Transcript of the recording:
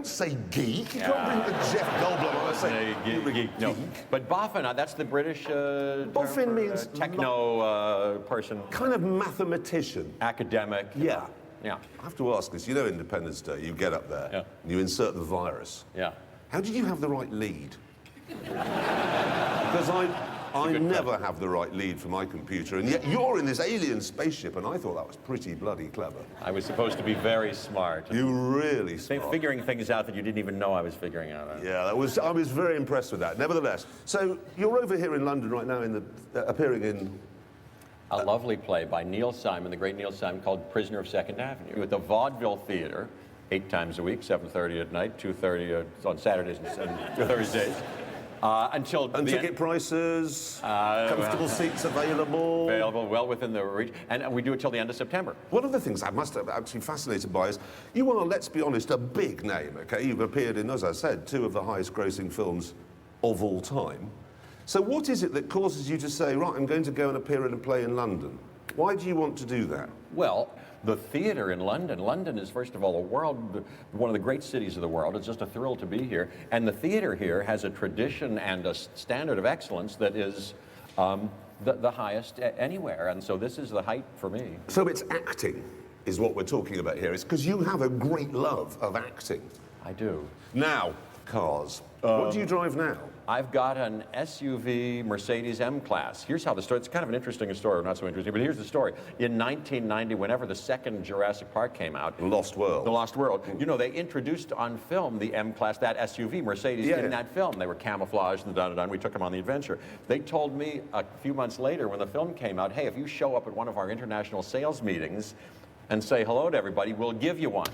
Say geek. You can't bring the Jeff Goldblum on and say geek. No. But boffin, that's the British boffin means techno person. Kind of mathematician. Academic. Yeah. Yeah. I have to ask this. You know Independence Day, you get up there, and you insert the virus. Yeah. How did you have the right lead? Because I never have the right lead for my computer, and yet you're in this alien spaceship, and I thought that was pretty bloody clever. I was supposed to be very smart. You really smart. Figuring things out that you didn't even know I was figuring out. Yeah, I was very impressed with that. Nevertheless, so you're over here in London right now, appearing in a lovely play by Neil Simon, the great Neil Simon, called Prisoner of Second Avenue, at the Vaudeville Theatre, 8 times a week, 7:30 at night, 2:30 on Saturdays and Thursdays. Until ticket prices, comfortable seats available. Available, well within the reach, and we do it till the end of September. One of the things I must have actually fascinated by is you are, let's be honest, a big name. Okay, you've appeared in, as I said, 2 of the highest-grossing films of all time. So what is it that causes you to say, right, I'm going to go and appear in a play in London? Why do you want to do that? Well, the theater in London. London is, first of all, one of the great cities of the world. It's just a thrill to be here. And the theater here has a tradition and a standard of excellence that is the highest anywhere. And so this is the height for me. So it's acting is what we're talking about here. It's because you have a great love of acting. I do. Now, cars. What do you drive now? I've got an SUV Mercedes M-Class. Here's how the story, it's kind of an interesting story, or not so interesting, but here's the story. In 1990, whenever the second Jurassic Park came out. The Lost World. The Lost World. You know, they introduced on film the M-Class, that SUV Mercedes in that film. They were camouflaged and and we took them on the adventure. They told me a few months later when the film came out, hey, if you show up at one of our international sales meetings and say hello to everybody, we'll give you one.